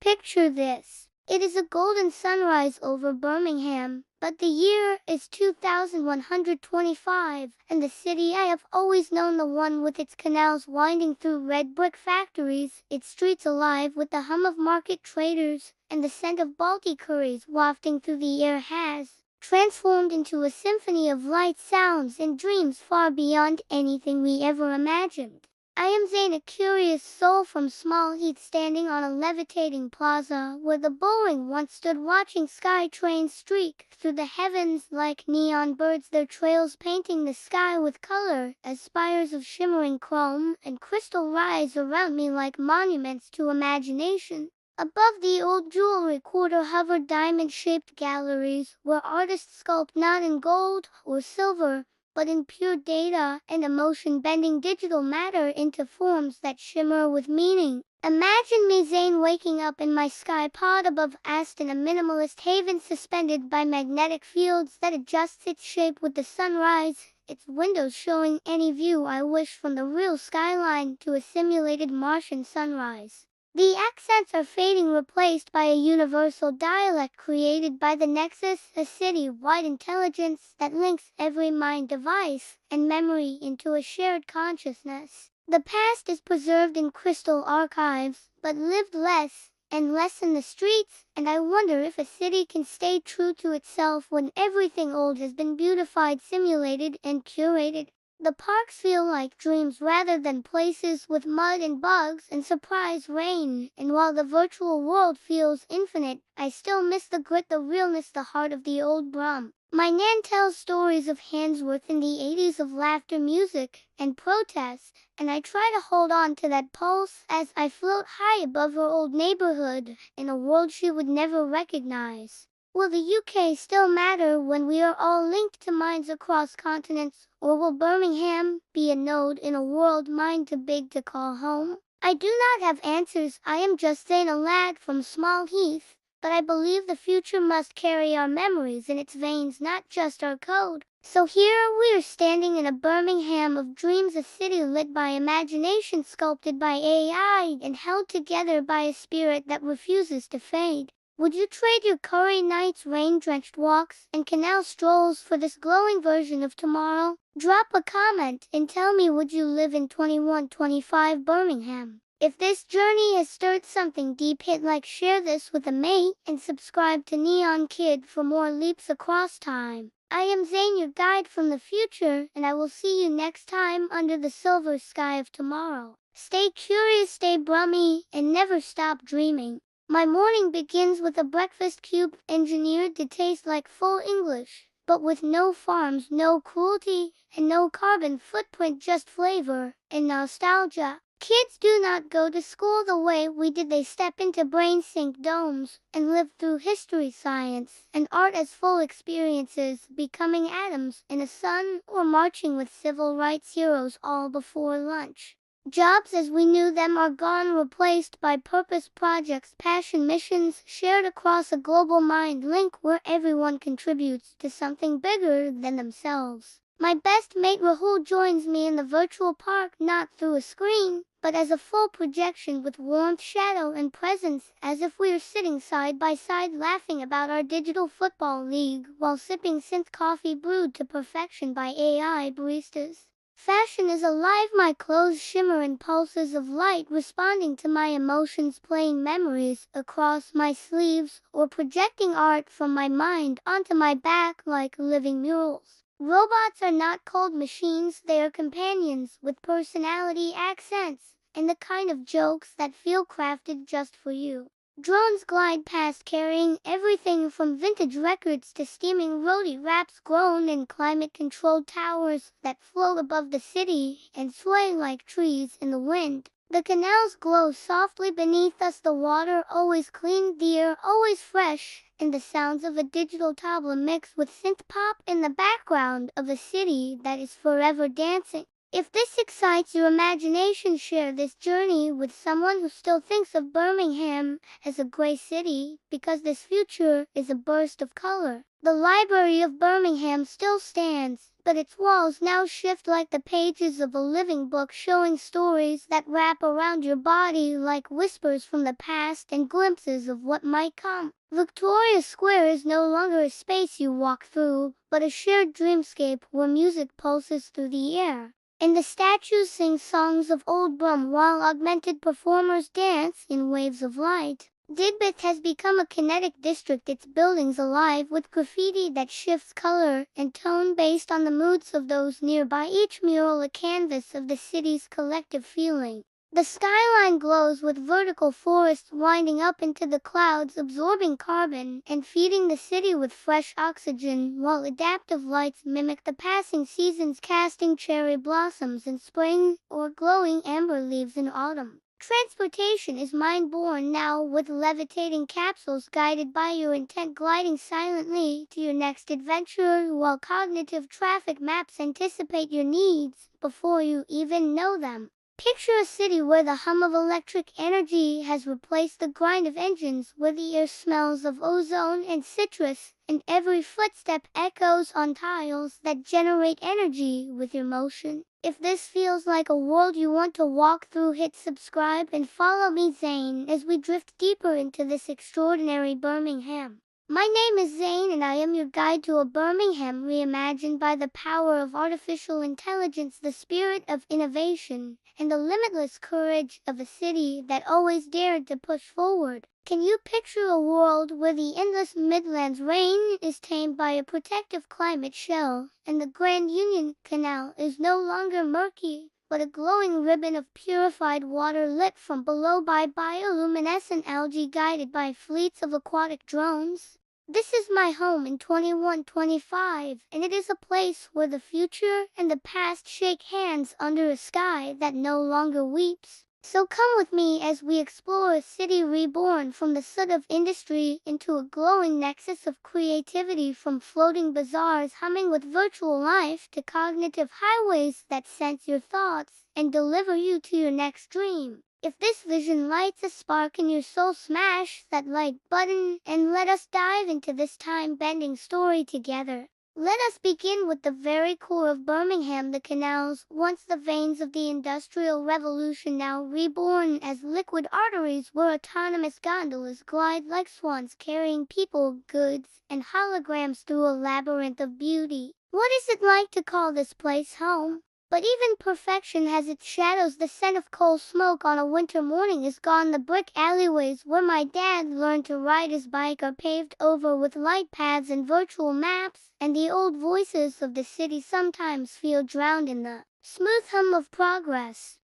Picture this. It is a golden sunrise over Birmingham, but the year is 2125, and the city I have always known, the one with its canals winding through red brick factories, its streets alive with the hum of market traders, and the scent of Balti curries wafting through the air, has transformed into a symphony of light, sounds, and dreams far beyond anything we ever imagined. I am Zane, a curious soul from Small Heath, standing on a levitating plaza where the bullring once stood, watching sky trains streak through the heavens like neon birds, their trails painting the sky with color as spires of shimmering chrome and crystal rise around me like monuments to imagination. Above the old jewelry quarter hovered diamond-shaped galleries where artists sculpt not in gold or silver, but in pure data and emotion, bending digital matter into forms that shimmer with meaning. Imagine me, Zane, waking up in my sky pod above Aston, a minimalist haven suspended by magnetic fields that adjusts its shape with the sunrise, its windows showing any view I wish, from the real skyline to a simulated Martian sunrise. The accents are fading, replaced by a universal dialect created by the Nexus, a city-wide intelligence that links every mind, device, and memory into a shared consciousness. The past is preserved in crystal archives, but lived less and less in the streets, and I wonder if a city can stay true to itself when everything old has been beautified, simulated, and curated. The parks feel like dreams rather than places, with mud and bugs and surprise rain, and while the virtual world feels infinite, I still miss the grit, the realness, the heart of the old Brum. My nan tells stories of Handsworth in the 80s, of laughter, music, and protest, and I try to hold on to that pulse as I float high above her old neighborhood in a world she would never recognize. Will the UK still matter when we are all linked to minds across continents, or will Birmingham be a node in a world mind too big to call home? I do not have answers. I am just Zane, a lad from Small Heath, but I believe the future must carry our memories in its veins, not just our code. So here we are, standing in a Birmingham of dreams, a city lit by imagination, sculpted by AI, and held together by a spirit that refuses to fade. Would you trade your curry nights, rain-drenched walks, and canal strolls for this glowing version of tomorrow? Drop a comment and tell me, would you live in 2125 Birmingham? If this journey has stirred something deep, hit like, share this with a mate, and subscribe to Neon Kid for more leaps across time. I am Zane, your guide from the future, and I will see you next time under the silver sky of tomorrow. Stay curious, stay brummy, and never stop dreaming. My morning begins with a breakfast cube engineered to taste like full English, but with no farms, no cruelty, and no carbon footprint, just flavor and nostalgia. Kids do not go to school the way we did. They step into brain-sync domes and live through history, science, and art as full experiences, becoming atoms in a sun or marching with civil rights heroes all before lunch. Jobs as we knew them are gone, replaced by purpose projects, passion missions shared across a global mind link where everyone contributes to something bigger than themselves. My best mate Rahul joins me in the virtual park, not through a screen, but as a full projection with warmth, shadow, and presence, as if we are sitting side by side laughing about our digital football league while sipping synth coffee brewed to perfection by AI baristas. Fashion is alive, my clothes shimmer in pulses of light, responding to my emotions, playing memories across my sleeves, or projecting art from my mind onto my back like living murals. Robots are not cold machines, they are companions with personality, accents, and the kind of jokes that feel crafted just for you. Drones glide past carrying everything from vintage records to steaming roadie wraps, grown in climate-controlled towers that float above the city and sway like trees in the wind. The canals glow softly beneath us, the water always clean, the air always fresh, and the sounds of a digital tabla mix with synth pop in the background of a city that is forever dancing. If this excites your imagination, share this journey with someone who still thinks of Birmingham as a gray city, because this future is a burst of color. The Library of Birmingham still stands, but its walls now shift like the pages of a living book, showing stories that wrap around your body like whispers from the past and glimpses of what might come. Victoria Square is no longer a space you walk through, but a shared dreamscape where music pulses through the air, and the statues sing songs of old Brum while augmented performers dance in waves of light. Digbeth has become a kinetic district, its buildings alive with graffiti that shifts color and tone based on the moods of those nearby, each mural a canvas of the city's collective feeling. The skyline glows with vertical forests winding up into the clouds, absorbing carbon and feeding the city with fresh oxygen, while adaptive lights mimic the passing seasons, casting cherry blossoms in spring or glowing amber leaves in autumn. Transportation is mind-born now, with levitating capsules guided by your intent, gliding silently to your next adventure, while cognitive traffic maps anticipate your needs before you even know them. Picture a city where the hum of electric energy has replaced the grind of engines, where the air smells of ozone and citrus, and every footstep echoes on tiles that generate energy with your motion. If this feels like a world you want to walk through, hit subscribe and follow me, Zane, as we drift deeper into this extraordinary Birmingham. My name is Zane, and I am your guide to a Birmingham reimagined by the power of artificial intelligence, the spirit of innovation, and the limitless courage of a city that always dared to push forward. Can you picture a world where the endless Midlands rain is tamed by a protective climate shell, and the Grand Union Canal is no longer murky, but a glowing ribbon of purified water lit from below by bioluminescent algae guided by fleets of aquatic drones? This is my home in 2125, and it is a place where the future and the past shake hands under a sky that no longer weeps. So come with me as we explore a city reborn from the soot of industry into a glowing nexus of creativity, from floating bazaars humming with virtual life to cognitive highways that sense your thoughts and deliver you to your next dream. If this vision lights a spark in your soul, smash that like button and let us dive into this time-bending story together. Let us begin with the very core of Birmingham, the canals, once the veins of the Industrial Revolution, now reborn as liquid arteries where autonomous gondolas glide like swans, carrying people, goods, and holograms through a labyrinth of beauty. What is it like to call this place home? But even perfection has its shadows. The scent of coal smoke on a winter morning is gone. The brick alleyways where my dad learned to ride his bike are paved over with light paths and virtual maps, and the old voices of the city sometimes feel drowned in the smooth hum of progress.